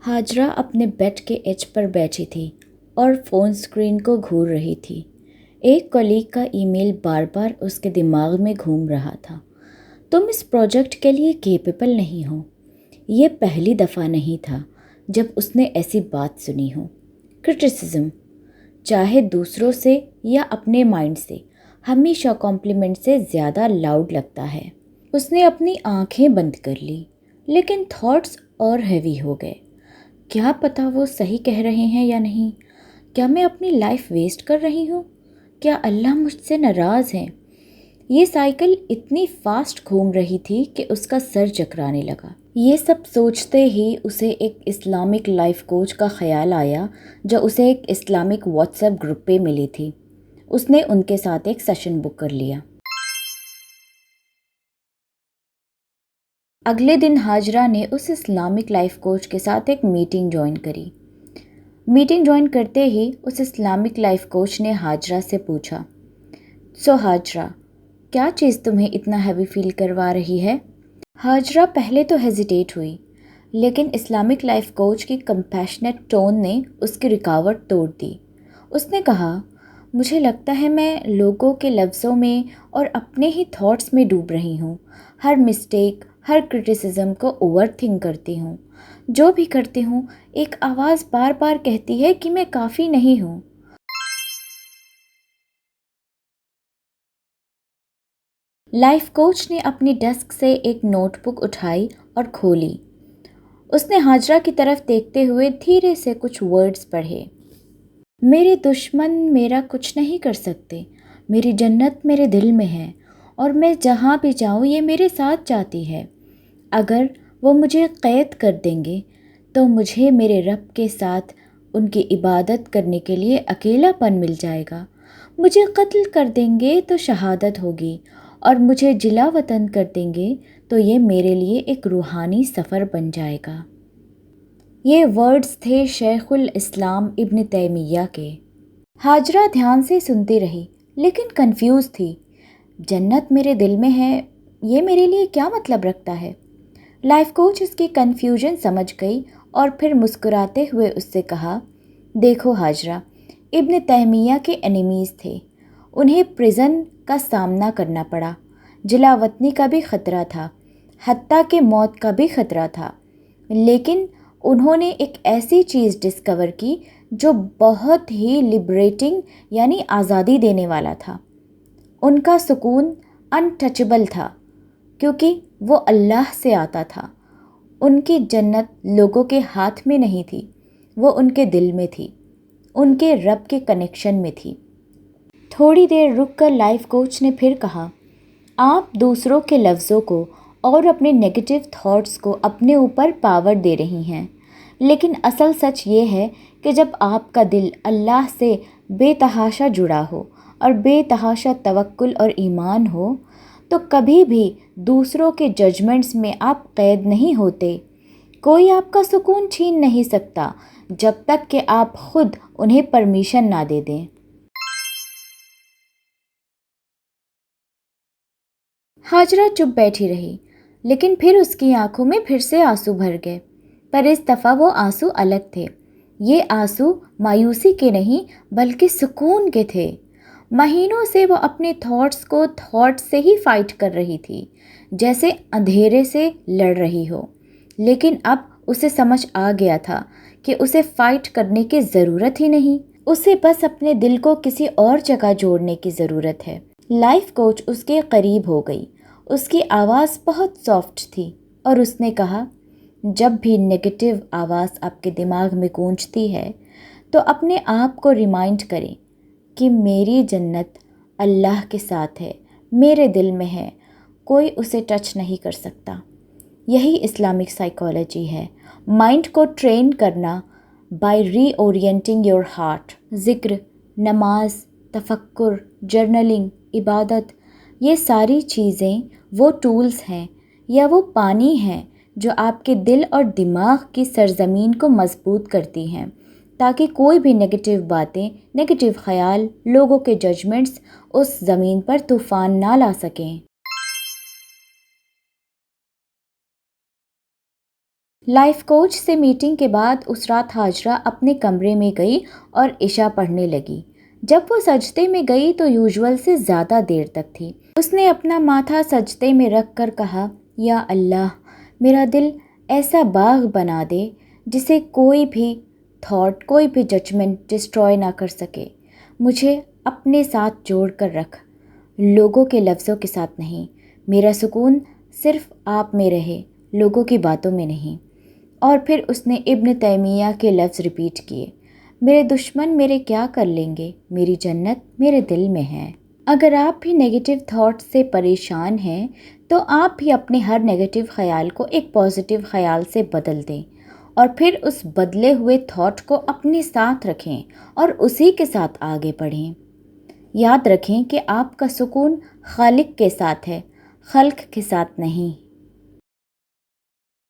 हाजरा अपने बेड के as per बैठी थी और फ़ोन स्क्रीन को घूर रही थी। एक कलीग का ईमेल बार बार उसके दिमाग में घूम रहा था। तुम इस प्रोजेक्ट के लिए केपेबल नहीं हो। ये पहली दफ़ा नहीं था जब उसने ऐसी बात सुनी हो। क्रिटिसिज्म, चाहे दूसरों से या अपने माइंड से, हमेशा कॉम्प्लीमेंट से ज़्यादा लाउड लगता है। उसने अपनी आंखें बंद कर ली, लेकिन थॉट्स और हैवी हो गए। क्या पता वो सही कह रहे हैं या नहीं? क्या मैं अपनी लाइफ वेस्ट कर रही हूँ? क्या अल्लाह मुझसे नाराज़ है? ये साइकिल इतनी फास्ट घूम रही थी कि उसका सर चकराने लगा। ये सब सोचते ही उसे एक इस्लामिक लाइफ कोच का ख्याल आया जो उसे एक इस्लामिक व्हाट्सएप ग्रुप पे मिली थी। उसने उनके साथ एक सेशन बुक कर लिया। अगले दिन हाजरा ने उस इस्लामिक लाइफ कोच के साथ एक मीटिंग ज्वाइन करी। मीटिंग ज्वाइन करते ही उस इस्लामिक लाइफ कोच ने हाजरा से पूछा, सो हाजरा, क्या चीज़ तुम्हें इतना हैवी फील करवा रही है? हाजरा पहले तो हेजिटेट हुई, लेकिन इस्लामिक लाइफ कोच की कंपैशनेट टोन ने उसकी रुकावट तोड़ दी। उसने कहा, मुझे लगता है मैं लोगों के लफ्ज़ों में और अपने ही थॉट्स में डूब रही हूँ। हर मिस्टेक, हर क्रिटिसिज्म को ओवर थिंक करती हूँ। जो भी करती हूँ, एक आवाज़ बार बार कहती है कि मैं काफ़ी नहीं हूँ। लाइफ कोच ने अपनी डेस्क से एक नोटबुक उठाई और खोली। उसने हाजरा की तरफ देखते हुए धीरे से कुछ वर्ड्स पढ़े। मेरे दुश्मन मेरा कुछ नहीं कर सकते। मेरी जन्नत मेरे दिल में है और मैं जहाँ भी जाऊँ ये मेरे साथ जाती है। अगर वो मुझे कैद कर देंगे तो मुझे मेरे रब के साथ उनकी इबादत करने के लिए अकेलापन मिल जाएगा। मुझे कत्ल कर देंगे तो शहादत होगी और मुझे जिला वतन कर देंगे तो ये मेरे लिए एक रूहानी सफ़र बन जाएगा। ये वर्ड्स थे शेखुल इस्लाम इब्न तैमिया के। हाजरा ध्यान से सुनती रही, लेकिन कंफ्यूज थी। जन्नत मेरे दिल में है, ये मेरे लिए क्या मतलब रखता है? लाइफ कोच उसकी कन्फ्यूजन समझ गई और फिर मुस्कुराते हुए उससे कहा, देखो हाजरा, इब्न तैमिया के एनिमीज़ थे। उन्हें प्रिजन का सामना करना पड़ा, जिलावतनी का भी ख़तरा था, हत्ता के मौत का भी ख़तरा था, लेकिन उन्होंने एक ऐसी चीज़ डिस्कवर की जो बहुत ही लिबरेटिंग यानी आज़ादी देने वाला था। उनका सुकून अनटचेबल था क्योंकि वो अल्लाह से आता था। उनकी जन्नत लोगों के हाथ में नहीं थी, वो उनके दिल में थी, उनके रब के कनेक्शन में थी। थोड़ी देर रुककर लाइफ कोच ने फिर कहा, आप दूसरों के लफ्ज़ों को और अपने नेगेटिव थॉट्स को अपने ऊपर पावर दे रही हैं, लेकिन असल सच ये है कि जब आपका दिल अल्लाह से बेतहाशा जुड़ा हो और बेतहाशा तवक्कुल और ईमान हो तो कभी भी दूसरों के जजमेंट्स में आप कैद नहीं होते। कोई आपका सुकून छीन नहीं सकता जब तक कि आप खुद उन्हें परमिशन ना दे दें। हाजरा चुप बैठी रही, लेकिन फिर उसकी आंखों में फिर से आंसू भर गए, पर इस दफ़ा वो आंसू अलग थे। ये आंसू मायूसी के नहीं बल्कि सुकून के थे। महीनों से वो अपने थॉट्स से ही फाइट कर रही थी, जैसे अंधेरे से लड़ रही हो। लेकिन अब उसे समझ आ गया था कि उसे फाइट करने की ज़रूरत ही नहीं, उसे बस अपने दिल को किसी और जगह जोड़ने की ज़रूरत है। लाइफ कोच उसके करीब हो गई। उसकी आवाज़ बहुत सॉफ्ट थी और उसने कहा, जब भी नेगेटिव आवाज़ आपके दिमाग में गूंजती है तो अपने आप को रिमाइंड करें कि मेरी जन्नत अल्लाह के साथ है, मेरे दिल में है, कोई उसे टच नहीं कर सकता। यही इस्लामिक साइकोलॉजी है, माइंड को ट्रेन करना बाय रीओरिएंटिंग योर हार्ट। ज़िक्र, नमाज, तफक्कुर, जर्नलिंग, इबादत, ये सारी चीज़ें वो टूल्स हैं या वो पानी हैं जो आपके दिल और दिमाग की सरजमीन को मजबूत करती हैं, ताकि कोई भी नेगेटिव बातें, नेगेटिव ख़याल, लोगों के जजमेंट्स उस ज़मीन पर तूफ़ान ना ला सकें। لائف کوچ سے میٹنگ کے بعد اس رات ہاجرہ اپنے کمرے میں گئی اور عشاء پڑھنے لگی۔ جب وہ سجدے میں گئی تو یوزول سے زیادہ دیر تک تھی۔ اس نے اپنا ماتھا سجدے میں رکھ کر کہا، یا اللہ، میرا دل ایسا باغ بنا دے جسے کوئی بھی تھاٹ، کوئی بھی ججمنٹ ڈسٹروائے نہ کر سکے۔ مجھے اپنے ساتھ جوڑ کر رکھ، لوگوں کے لفظوں کے ساتھ نہیں۔ میرا سکون صرف آپ میں رہے، لوگوں کی باتوں میں نہیں۔ اور پھر اس نے ابن تیمیہ کے لفظ ریپیٹ کیے، میرے دشمن میرے کیا کر لیں گے، میری جنت میرے دل میں ہے۔ اگر آپ بھی نیگیٹو تھاٹ سے پریشان ہیں تو آپ بھی اپنے ہر نیگیٹو خیال کو ایک پازیٹیو خیال سے بدل دیں، اور پھر اس بدلے ہوئے تھاٹ کو اپنے ساتھ رکھیں اور اسی کے ساتھ آگے بڑھیں۔ یاد رکھیں کہ آپ کا سکون خالق کے ساتھ ہے، خلق کے ساتھ نہیں۔